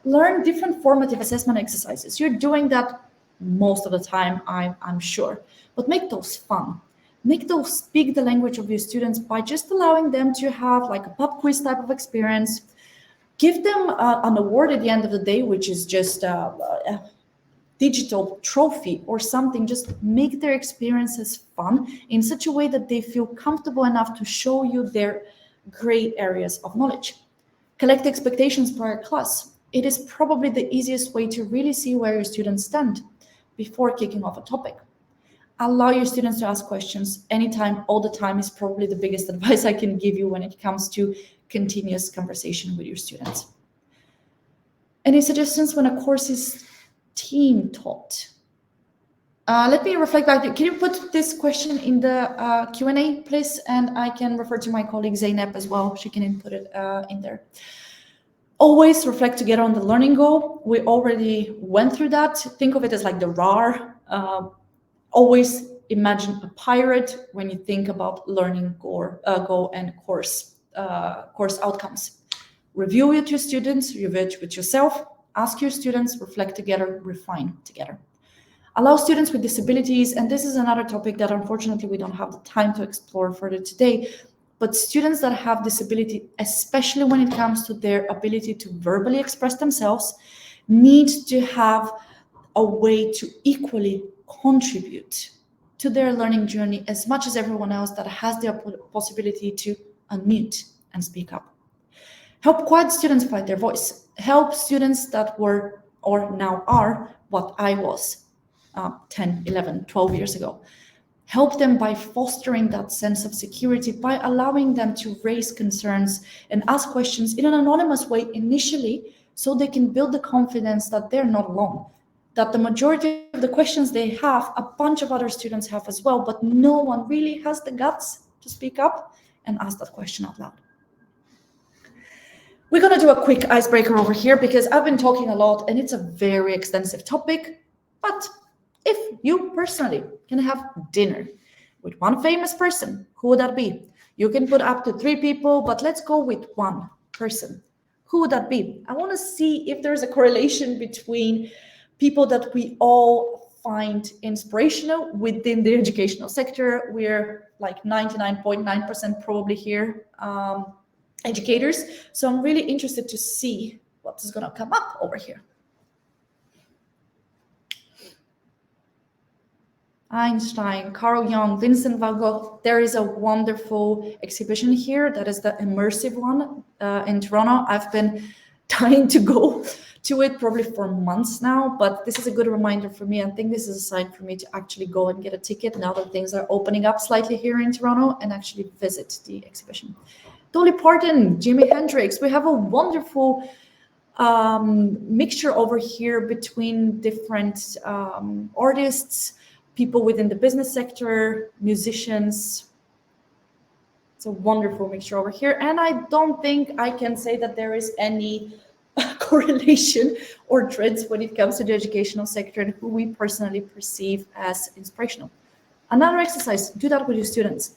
Learn different formative assessment exercises. You're doing that most of the time, I'm sure, but make those fun. Make those speak the language of your students by just allowing them to have like a pub quiz type of experience. Give them an award at the end of the day, which is just a digital trophy or something. Just make their experiences fun in such a way that they feel comfortable enough to show you their great areas of knowledge. Collect expectations per class. It is probably the easiest way to really see where your students stand. before kicking off a topic. Allow your students to ask questions anytime, all the time is probably the biggest advice I can give you when it comes to continuous conversation with your students. Any suggestions when a course is team taught? Let me reflect back. Can you put this question in the Q&A, please? And I can refer to my colleague Zainab as well. She can input it in there. Always reflect together on the learning goal. We already went through that. Think of it as like the RAR. Always imagine a pirate when you think about learning goal and course outcomes. Review with your students, review it with yourself, ask your students, reflect together, refine together. Allow students with disabilities, and this is another topic that unfortunately we don't have the time to explore further today, but students that have disability, especially when it comes to their ability to verbally express themselves, need to have a way to equally contribute to their learning journey as much as everyone else that has the possibility to unmute and speak up. Help quiet students find their voice. Help students that were or now are what I was 10, 11, 12 years ago. Help them by fostering that sense of security, by allowing them to raise concerns and ask questions in an anonymous way initially, so they can build the confidence that they're not alone, that the majority of the questions they have, a bunch of other students have as well, but no one really has the guts to speak up and ask that question out loud. We're going to do a quick icebreaker over here because I've been talking a lot and it's a very extensive topic. But if you personally can have dinner with one famous person, who would that be? You can put up to 3 people, but let's go with one person. Who would that be? I want to see if there's a correlation between people that we all find inspirational within the educational sector. We're like 99.9% probably here. Educators. So I'm really interested to see what is going to come up over here. Einstein, Carl Jung, Vincent van Gogh. There is a wonderful exhibition here. That is the immersive one in Toronto. I've been dying to go to it probably for months now, but this is a good reminder for me. I think this is a sign for me to actually go and get a ticket now that things are opening up slightly here in Toronto and actually visit the exhibition. Dolly Parton, Jimi Hendrix. We have a wonderful mixture over here between different artists, people within the business sector, musicians. It's a wonderful mixture over here. And I don't think I can say that there is any correlation or trends when it comes to the educational sector and who we personally perceive as inspirational. Another exercise, do that with your students.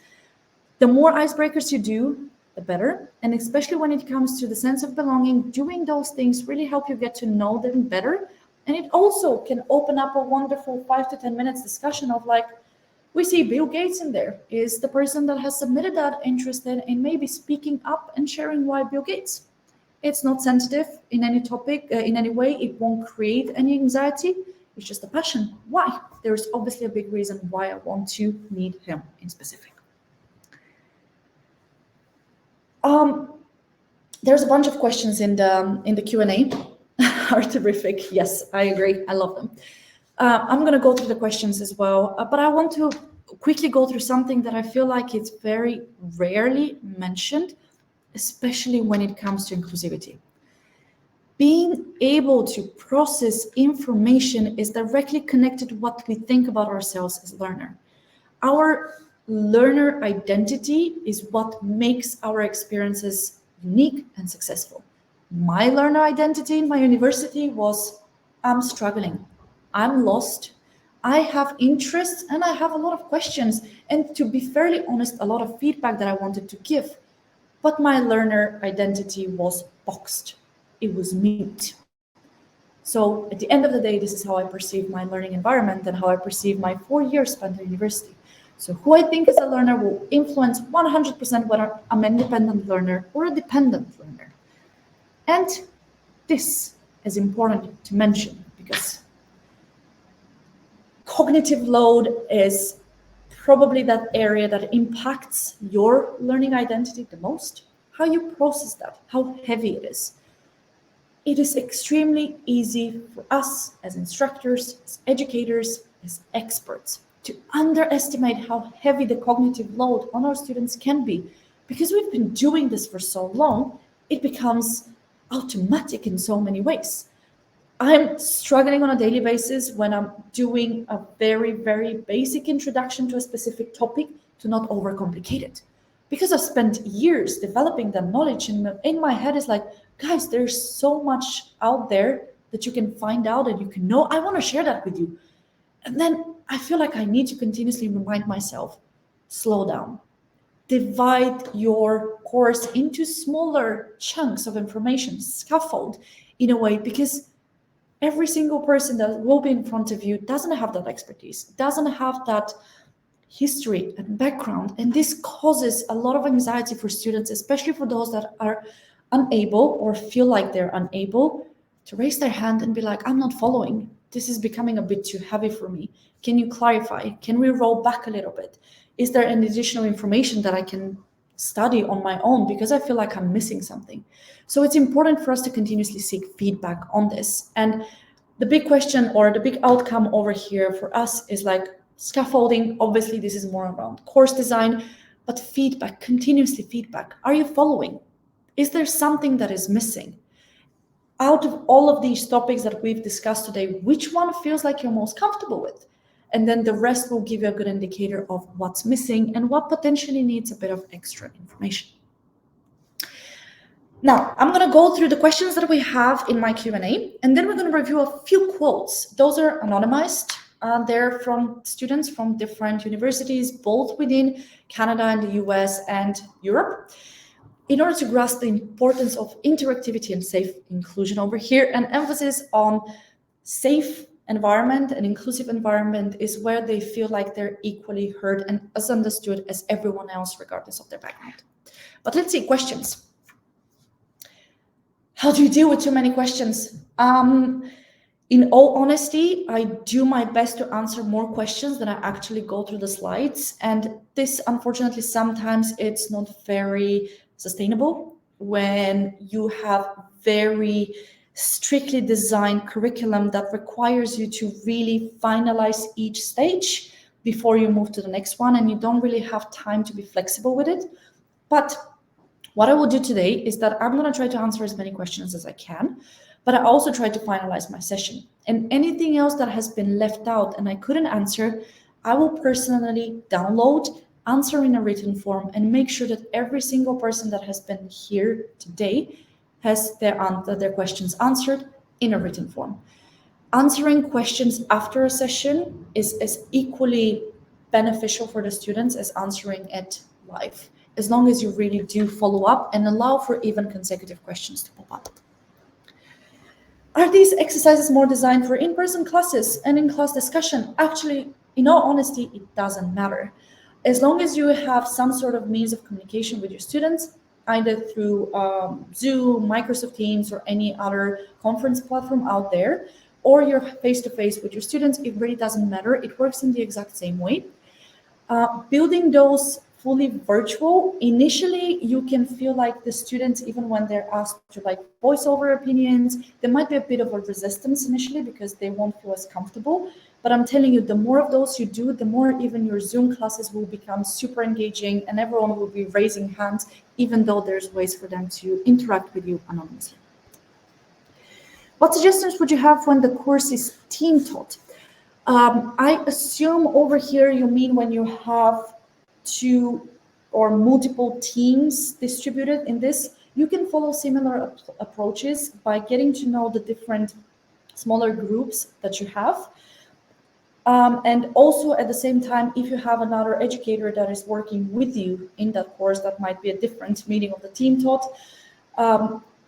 The more icebreakers you do, the better. And especially when it comes to the sense of belonging, doing those things really help you get to know them better. And it also can open up a wonderful 5 to 10 minutes discussion of like, we see Bill Gates in there. Is the person that has submitted that interested in maybe speaking up and sharing why Bill Gates? It's not sensitive in any topic, in any way. It won't create any anxiety. It's just a passion. Why? There's obviously a big reason why I want to meet him in specific. There's a bunch of questions in the Q&A. Are terrific. Yes, I agree. I love them. I'm going to go through the questions as well, but I want to quickly go through something that I feel like it's very rarely mentioned, especially when it comes to inclusivity. Being able to process information is directly connected to what we think about ourselves as a learner. Our learner identity is what makes our experiences unique and successful. My learner identity in my university was, I'm struggling, I'm lost, I have interests, and I have a lot of questions. And to be fairly honest, a lot of feedback that I wanted to give. But my learner identity was boxed. It was mute. So at the end of the day, this is how I perceive my learning environment and how I perceive my 4 years spent at university. So who I think is a learner will influence 100% whether I'm an independent learner or a dependent learner. And this is important to mention because cognitive load is probably that area that impacts your learning identity the most. How you process that, how heavy it is. It is extremely easy for us as instructors, as educators, as experts to underestimate how heavy the cognitive load on our students can be. Because we've been doing this for so long, it becomes automatic in so many ways. I'm struggling on a daily basis when I'm doing a very, very basic introduction to a specific topic to not overcomplicate it. Because I've spent years developing that knowledge, and in my head is like, guys, there's so much out there that you can find out and you can know. I want to share that with you. And then I feel like I need to continuously remind myself, slow down. Divide your course into smaller chunks of information, scaffold in a way, because every single person that will be in front of you doesn't have that expertise, doesn't have that history and background. And this causes a lot of anxiety for students, especially for those that are unable or feel like they're unable to raise their hand and be like, I'm not following. This is becoming a bit too heavy for me. Can you clarify? Can we roll back a little bit? Is there any additional information that I can study on my own because I feel like I'm missing something? So it's important for us to continuously seek feedback on this. And the big question or the big outcome over here for us is like scaffolding. Obviously, this is more around course design, but feedback, continuously feedback. Are you following? Is there something that is missing? Out of all of these topics that we've discussed today, which one feels like you're most comfortable with? And then the rest will give you a good indicator of what's missing and what potentially needs a bit of extra information. Now, I'm going to go through the questions that we have in my Q&A, and then we're going to review a few quotes. Those are anonymized. They're from students from different universities, both within Canada and the US and Europe, in order to grasp the importance of interactivity and safe inclusion over here. And emphasis on safe environment and inclusive environment is where they feel like they're equally heard and as understood as everyone else, regardless of their background. But let's see, questions. How do you deal with too many questions? In all honesty, I do my best to answer more questions than I actually go through the slides. And this, unfortunately, sometimes it's not very sustainable when you have very strictly designed curriculum that requires you to really finalize each stage before you move to the next one, and you don't really have time to be flexible with it. But what I will do today is that I'm going to try to answer as many questions as I can, but I also try to finalize my session. And anything else that has been left out and I couldn't answer, I will personally download, answer in a written form, and make sure that every single person that has been here today has their questions answered in a written form. Answering questions after a session is as equally beneficial for the students as answering it live, as long as you really do follow up and allow for even consecutive questions to pop up. Are these exercises more designed for in-person classes and in-class discussion? Actually, in all honesty, it doesn't matter. As long as you have some sort of means of communication with your students, either through Zoom, Microsoft Teams, or any other conference platform out there, or you're face-to-face with your students, it really doesn't matter. It works in the exact same way. Building those fully virtual, initially you can feel like the students, even when they're asked to like voice over opinions, there might be a bit of a resistance initially because they won't feel as comfortable. But I'm telling you, the more of those you do, the more even your Zoom classes will become super engaging and everyone will be raising hands, even though there's ways for them to interact with you anonymously. What suggestions would you have when the course is team taught? I assume over here you mean when you have two or multiple teams distributed in this. You can follow similar approaches by getting to know the different smaller groups that you have. And also at the same time, if you have another educator that is working with you in that course, that might be a different meeting of the team taught.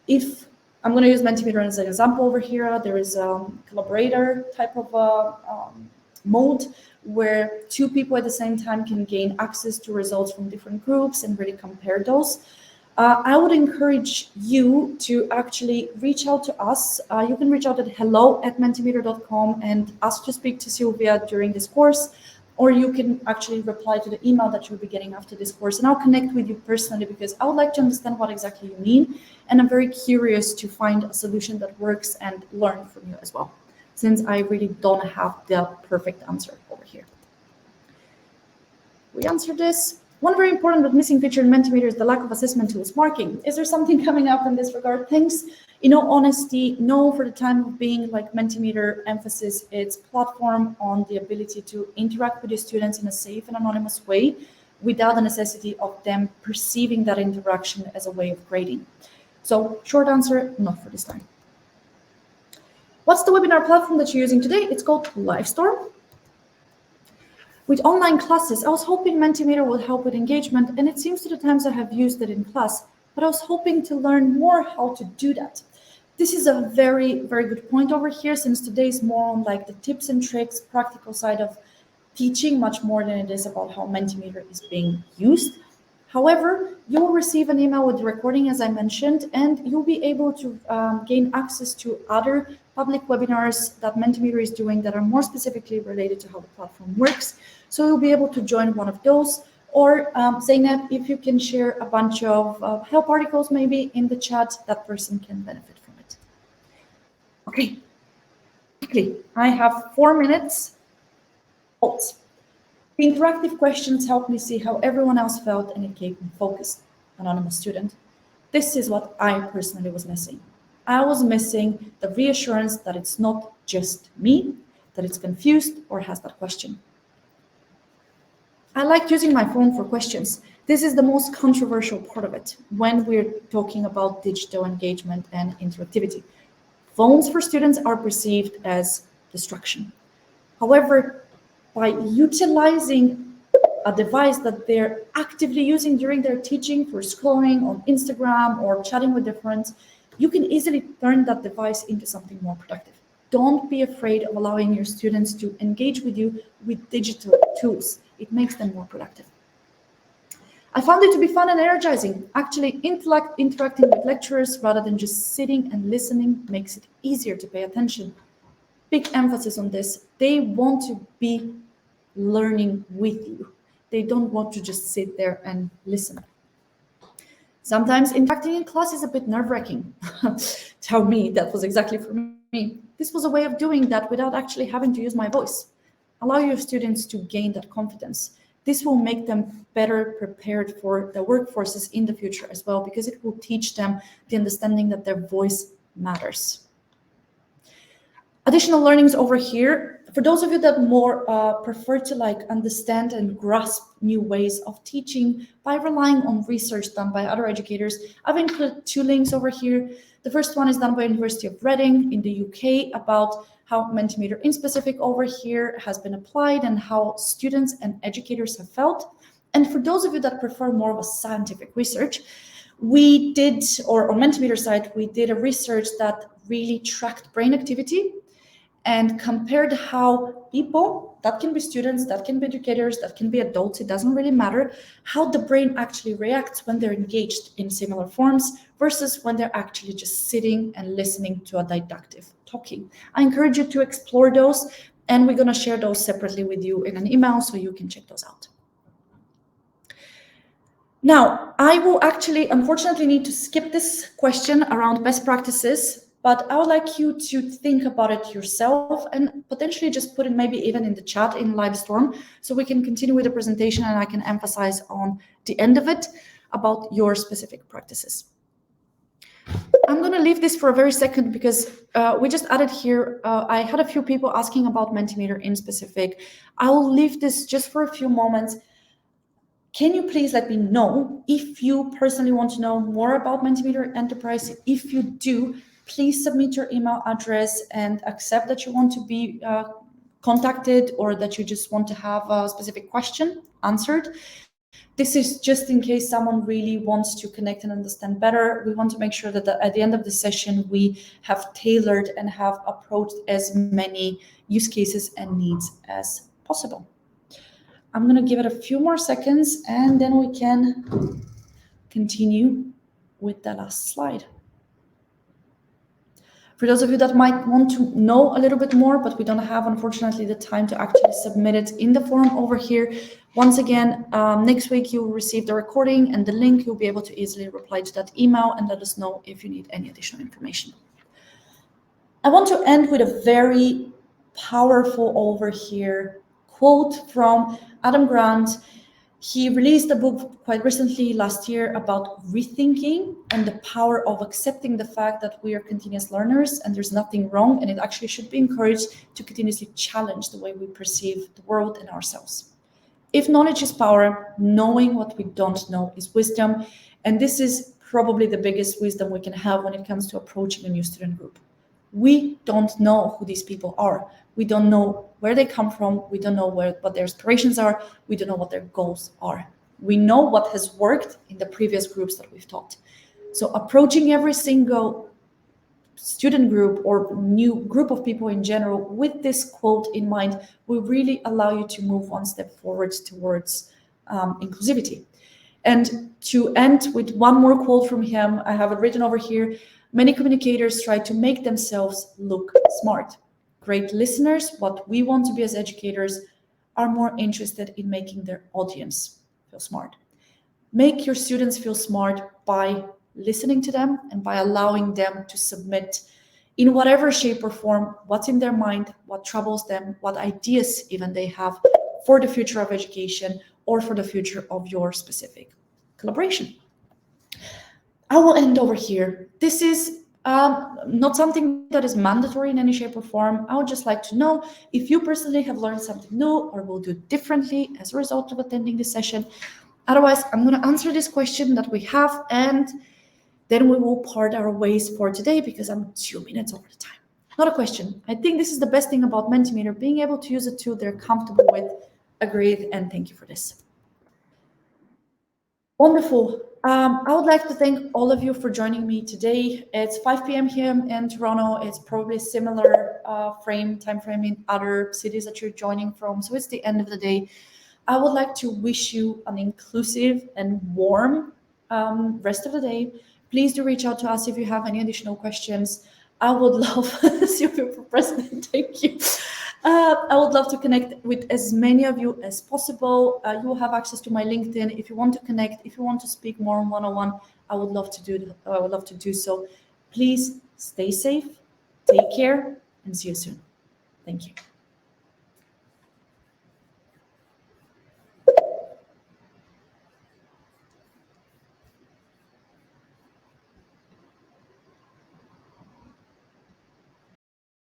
If I'm going to use Mentimeter as an example over here, there is a collaborator type of mode where two people at the same time can gain access to results from different groups and really compare those. I would encourage you to actually reach out to us. You can reach out at hello@mentimeter.com and ask to speak to Sylvia during this course. or you can actually reply to the email that you'll be getting after this course, and I'll connect with you personally because I would like to understand what exactly you mean, and I'm very curious to find a solution that works and learn from you as well, since I really don't have the perfect answer over here. We answered this. One very important but missing feature in Mentimeter is the lack of assessment tools. Marking. Is there something coming up in this regard? Thanks. In all honesty, no, for the time of being, like Mentimeter emphasis its platform on the ability to interact with the students in a safe and anonymous way without the necessity of them perceiving that interaction as a way of grading. So short answer, not for this time. What's the webinar platform that you're using today? It's called Livestorm. With online classes, I was hoping Mentimeter would help with engagement, and it seems to the times I have used it in class, but I was hoping to learn more how to do that. This is a very, very good point over here, since today is more on like the tips and tricks, practical side of teaching, much more than it is about how Mentimeter is being used. However, you will receive an email with the recording, as I mentioned, and you'll be able to gain access to other public webinars that Mentimeter is doing that are more specifically related to how the platform works. So you'll be able to join one of those. Or Zainab, if you can share a bunch of help articles maybe in the chat, that person can benefit from it. Okay, quickly, I have 4 minutes. The interactive questions helped me see how everyone else felt, and it gave me focus. Anonymous student. This is what I personally was missing. I was missing the reassurance that it's not just me, that it's confused or has that question. I like using my phone for questions. This is the most controversial part of it when we're talking about digital engagement and interactivity. Phones for students are perceived as distraction. However, by utilizing a device that they're actively using during their teaching for scrolling on Instagram or chatting with their friends, you can easily turn that device into something more productive. Don't be afraid of allowing your students to engage with you with digital tools. It makes them more productive. I found it to be fun and energizing. Actually, interacting with lecturers rather than just sitting and listening makes it easier to pay attention. Big emphasis on this. They want to be learning with you. They don't want to just sit there and listen. Sometimes interacting in class is a bit nerve-wracking. Tell me, that was exactly for me. This was a way of doing that without actually having to use my voice. Allow your students to gain that confidence. This will make them better prepared for the workforces in the future as well, because it will teach them the understanding that their voice matters. Additional learnings over here. For those of you that more prefer to understand and grasp new ways of teaching by relying on research done by other educators, I've included 2 links over here. The first one is done by University of Reading in the UK about how Mentimeter in specific over here has been applied and how students and educators have felt. And for those of you that prefer more of a scientific research, we did, or on Mentimeter side, we did a research that really tracked brain activity and compared how people, that can be students, that can be educators, that can be adults, it doesn't really matter, how the brain actually reacts when they're engaged in similar forms versus when they're actually just sitting and listening to a didactic talking. I encourage you to explore those, and we're going to share those separately with you in an email so you can check those out. Now, I will actually, unfortunately, need to skip this question around best practices, but I would like you to think about it yourself and potentially just put it maybe even in the chat in Livestorm so we can continue with the presentation and I can emphasize on the end of it about your specific practices. I'm going to leave this for a very second because we just added here, I had a few people asking about Mentimeter in specific. I will leave this just for a few moments. Can you please let me know if you personally want to know more about Mentimeter Enterprise? If you do, please submit your email address and accept that you want to be contacted or that you just want to have a specific question answered. This is just in case someone really wants to connect and understand better. We want to make sure that at the end of the session, we have tailored and have approached as many use cases and needs as possible. I'm going to give it a few more seconds and then we can continue with the last slide. For those of you that might want to know a little bit more, but we don't have, unfortunately, the time to actually submit it in the form over here, once again, next week you'll receive the recording and the link. You'll be able to easily reply to that email and let us know if you need any additional information. I want to end with a very powerful over here quote from Adam Grant. He released a book quite recently, last year, about rethinking and the power of accepting the fact that we are continuous learners and there's nothing wrong, and it actually should be encouraged to continuously challenge the way we perceive the world and ourselves. If knowledge is power, knowing what we don't know is wisdom, and this is probably the biggest wisdom we can have when it comes to approaching a new student group. We don't know who these people are. We don't know where they come from. We don't know what their aspirations are. We don't know what their goals are. We know what has worked in the previous groups that we've taught. So approaching every single student group or new group of people in general with this quote in mind will really allow you to move one step forward towards inclusivity. And to end with one more quote from him, I have it written over here. Many communicators try to make themselves look smart. Great listeners, what we want to be as educators, are more interested in making their audience feel smart. Make your students feel smart by listening to them and by allowing them to submit in whatever shape or form what's in their mind, what troubles them, what ideas even they have for the future of education or for the future of your specific collaboration. I will end over here. This is not something that is mandatory in any shape or form. I would just like to know if you personally have learned something new or will do differently as a result of attending this session. Otherwise, I'm going to answer this question that we have, and then we will part our ways for today because I'm 2 minutes over the time. Not a question. I think this is the best thing about Mentimeter, being able to use a tool they're comfortable with. Agreed, and thank you for this. Wonderful. I would like to thank all of you for joining me today. It's 5 p.m. here in Toronto. It's probably similar time frame in other cities that you're joining from. So it's the end of the day. I would like to wish you an inclusive and warm rest of the day. Please do reach out to us if you have any additional questions. I would love, Silvio for president, thank you. I would love to connect with as many of you as possible. You will have access to my LinkedIn. If you want to connect, if you want to speak more on one-on-one, I would love to do so. Please stay safe, take care, and see you soon. Thank you.